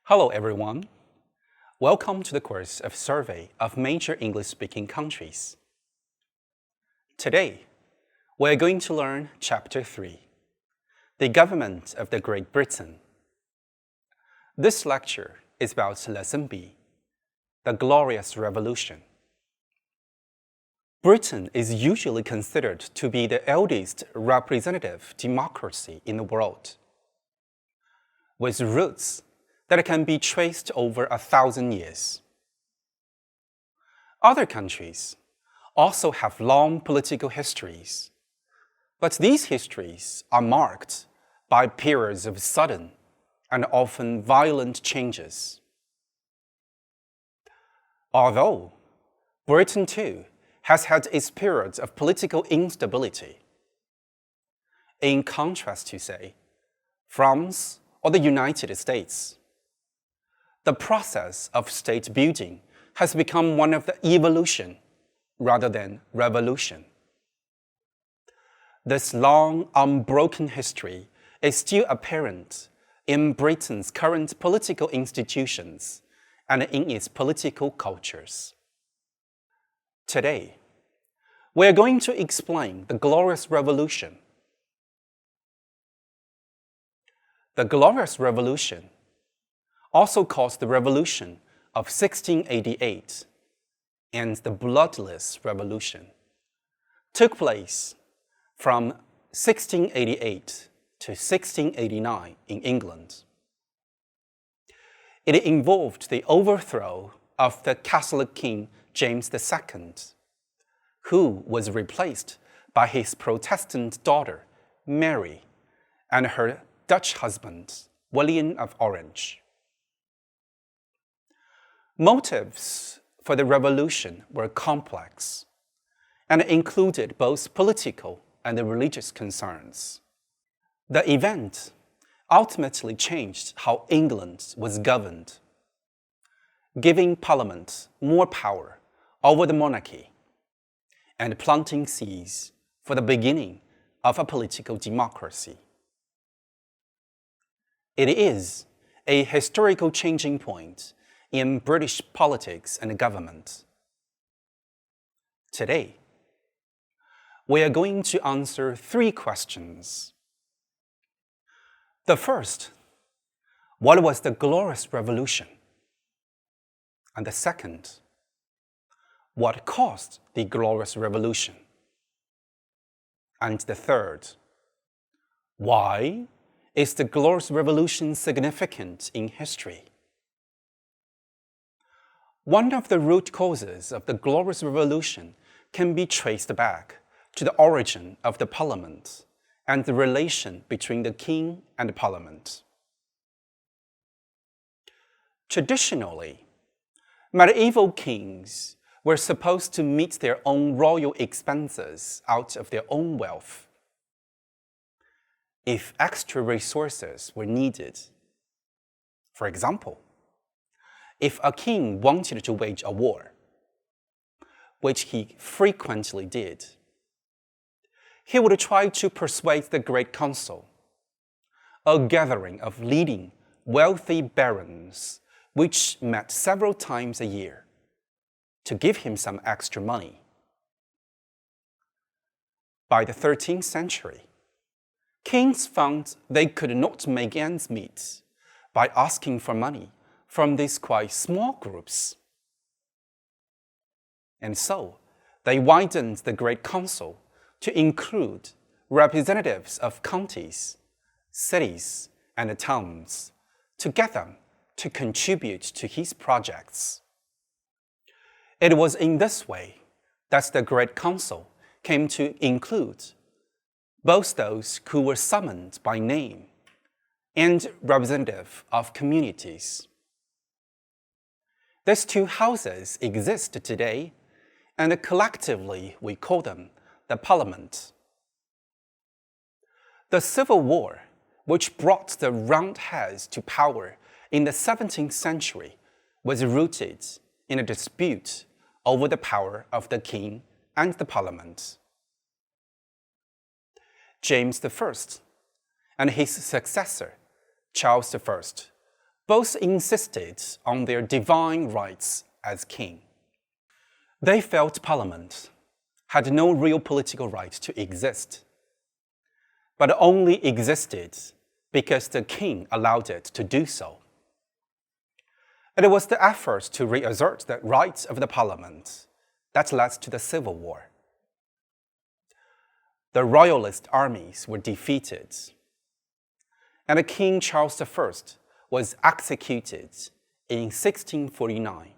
Hello everyone. Welcome to the course of Survey of Major English-Speaking Countries. Today, we are going to learn Chapter 3, The Government of the Great Britain. This lecture is about Lesson B, The Glorious Revolution. Britain is usually considered to be the eldest representative democracy in the world, with roots that can be traced over 1,000 years. Other countries also have long political histories, but these histories are marked by periods of sudden and often violent changes. Although Britain too has had its periods of political instability, in contrast to, say, France or the United States, the process of state building has become one of the evolution rather than revolution. This long, unbroken history is still apparent in Britain's current political institutions and in its political cultures. Today, we are going to explain the Glorious Revolution. The Glorious Revolution, also called the Revolution of 1688 and the Bloodless Revolution, took place from 1688 to 1689 in England. It involved the overthrow of the Catholic King James II, who was replaced by his Protestant daughter, Mary, and her Dutch husband, William of Orange. Motives for the revolution were complex and included both political and religious concerns. The event ultimately changed how England was governed, giving Parliament more power over the monarchy and planting seeds for the beginning of a political democracy. It is a historical changing point in British politics and government. Today, we are going to answer 3 questions. The first, what was the Glorious Revolution? And the second, what caused the Glorious Revolution? And the third, why is the Glorious Revolution significant in history? One of the root causes of the Glorious Revolution can be traced back to the origin of the Parliament and the relation between the king and the Parliament. Traditionally, medieval kings were supposed to meet their own royal expenses out of their own wealth. If extra resources were needed, for example, if a king wanted to wage a war, which he frequently did, he would try to persuade the Great Council, a gathering of leading, wealthy barons which met several times a year, to give him some extra money. By the 13th century, kings found they could not make ends meet by asking for money from these quite small groups. And so, they widened the Great Council to include representatives of counties, cities, and towns to get them to contribute to his projects. It was in this way that the Great Council came to include both those who were summoned by name and representative of communities. These 2 houses exist today, and collectively we call them the Parliament. The Civil War, which brought the Roundheads to power in the 17th century, was rooted in a dispute over the power of the king and the Parliament. James I and his successor, Charles I, Both insisted on their divine rights as king. They felt Parliament had no real political right to exist, but only existed because the king allowed it to do so. It was the effort to reassert the rights of the Parliament that led to the Civil War. The royalist armies were defeated, and King Charles I was executed in 1649.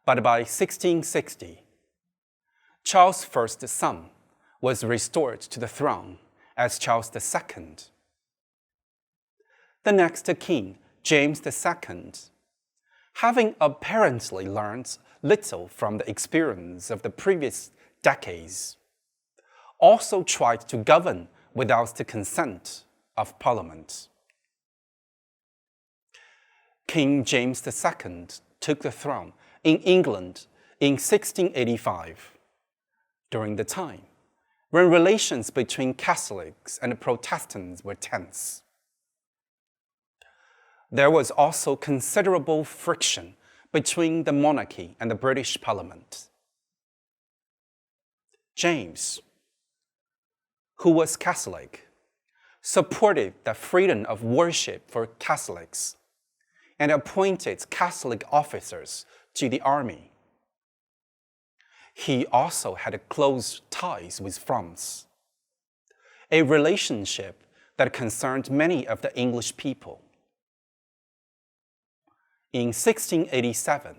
But by 1660, Charles I's son was restored to the throne as Charles II. The next king, James II, having apparently learned little from the experience of the previous decades, also tried to govern without the consent of Parliament. King James II took the throne in England in 1685, during the time when relations between Catholics and Protestants were tense. There was also considerable friction between the monarchy and the British Parliament. James, who was Catholic, supported the freedom of worship for Catholics and appointed Catholic officers to the army. He also had close ties with France, a relationship that concerned many of the English people. In 1687,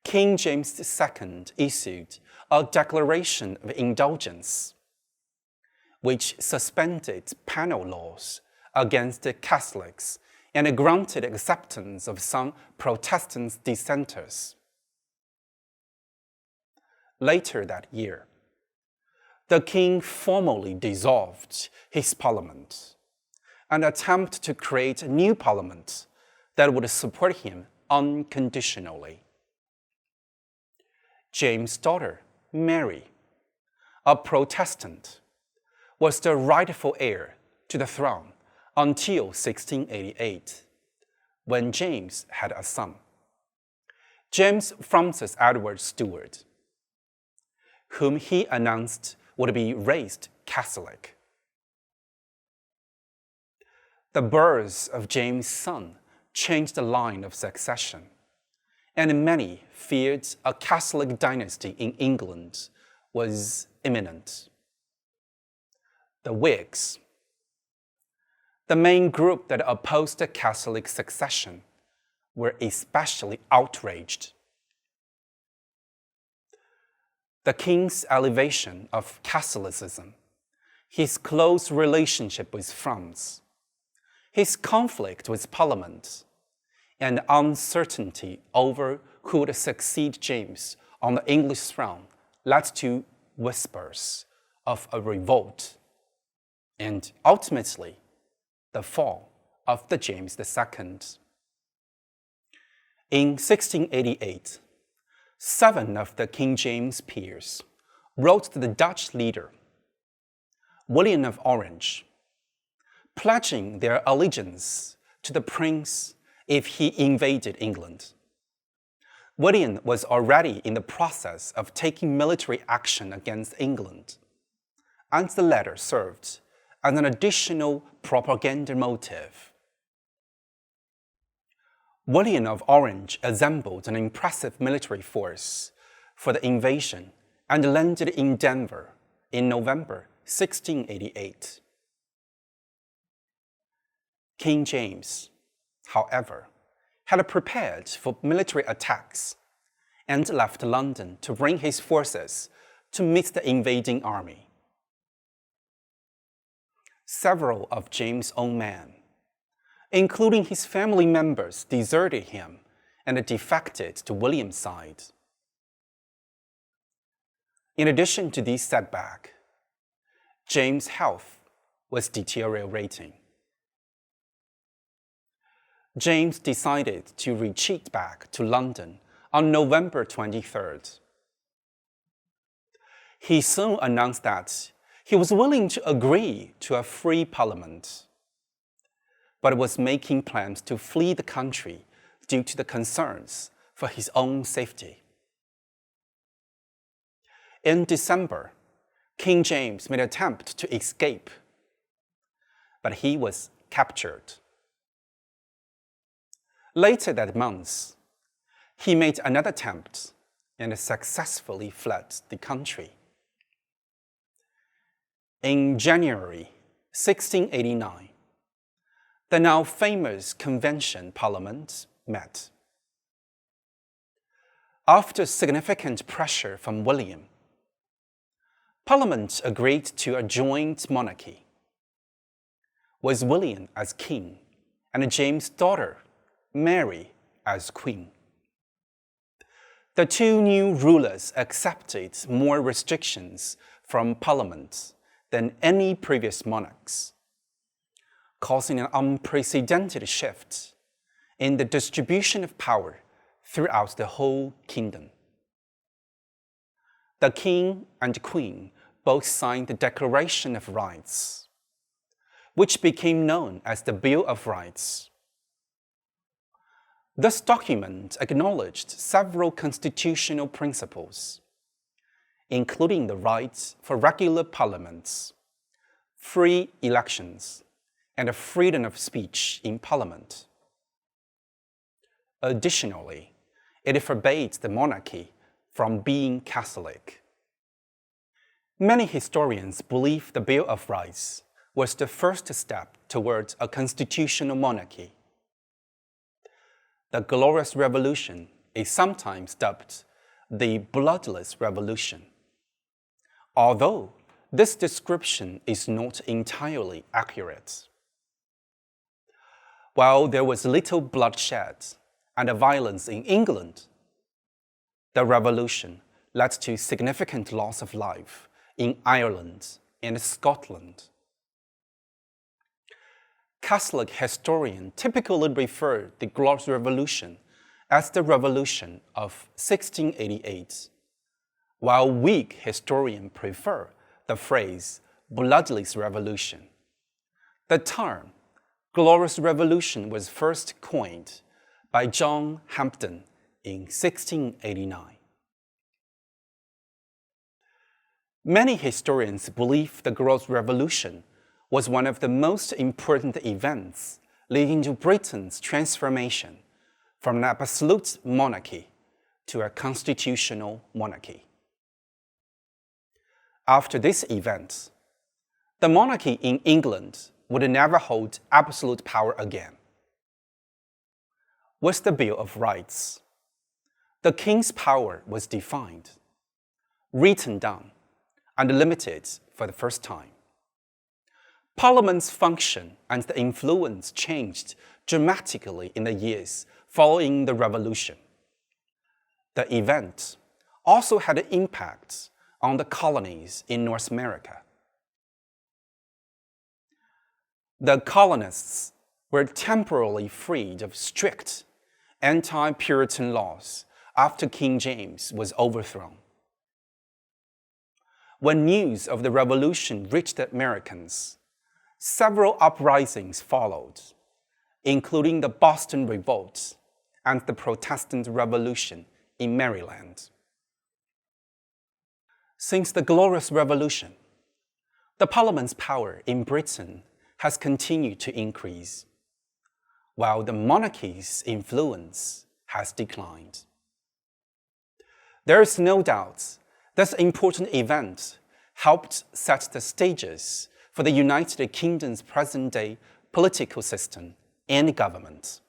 King James II issued a Declaration of Indulgence, which suspended penal laws against the Catholics and granted acceptance of some Protestant dissenters. Later that year, the king formally dissolved his parliament and attempted to create a new parliament that would support him unconditionally. James' daughter, Mary, a Protestant, was the rightful heir to the throne until 1688, when James had a son, James Francis Edward Stuart, whom he announced would be raised Catholic. The birth of James' son changed the line of succession, and many feared a Catholic dynasty in England was imminent. The Whigs, the main group that opposed the Catholic succession, were especially outraged. The king's elevation of Catholicism, his close relationship with France, his conflict with Parliament, and uncertainty over who would succeed James on the English throne led to whispers of a revolt, and ultimately the fall of the James II. In 1688, 7 of the King James peers wrote to the Dutch leader, William of Orange, pledging their allegiance to the prince if he invaded England. William was already in the process of taking military action against England, and the letter served as an additional propaganda motive. William of Orange assembled an impressive military force for the invasion and landed in Denver in November 1688. King James, however, had prepared for military attacks and left London to bring his forces to meet the invading army. Several of James' own men, including his family members, deserted him and defected to William's side. In addition to this setback, James' health was deteriorating. James decided to retreat back to London on November 23rd. He soon announced that he was willing to agree to a free parliament, but was making plans to flee the country due to the concerns for his own safety. In December, King James made an attempt to escape, but he was captured. Later that month, he made another attempt and successfully fled the country. In January 1689, the now famous Convention Parliament met. After significant pressure from William, Parliament agreed to a joint monarchy, with William as king and James' daughter, Mary, as queen. The two new rulers accepted more restrictions from Parliament than any previous monarchs, causing an unprecedented shift in the distribution of power throughout the whole kingdom. The king and queen both signed the Declaration of Rights, which became known as the Bill of Rights. This document acknowledged several constitutional principles, including the right for regular parliaments, free elections, and the freedom of speech in Parliament. Additionally, it forbade the monarchy from being Catholic. Many historians believe the Bill of Rights was the first step towards a constitutional monarchy. The Glorious Revolution is sometimes dubbed the Bloodless Revolution, although this description is not entirely accurate. While there was little bloodshed and violence in England, the revolution led to significant loss of life in Ireland and Scotland. Catholic historians typically refer to the Glorious Revolution as the Revolution of 1688, while weak historians prefer the phrase Bloodless Revolution. The term Glorious Revolution was first coined by John Hampden in 1689. Many historians believe the Glorious Revolution was one of the most important events leading to Britain's transformation from an absolute monarchy to a constitutional monarchy. After this event, the monarchy in England would never hold absolute power again. With the Bill of Rights, the king's power was defined, written down, and limited for the first time. Parliament's function and the influence changed dramatically in the years following the Revolution. The event also had an impact on the colonies in North America. The colonists were temporarily freed of strict anti-Puritan laws after King James was overthrown. When news of the revolution reached the Americans, several uprisings followed, including the Boston Revolt and the Protestant Revolution in Maryland. Since the Glorious Revolution, the Parliament's power in Britain has continued to increase, while the monarchy's influence has declined. There is no doubt this important event helped set the stages for the United Kingdom's present-day political system and government.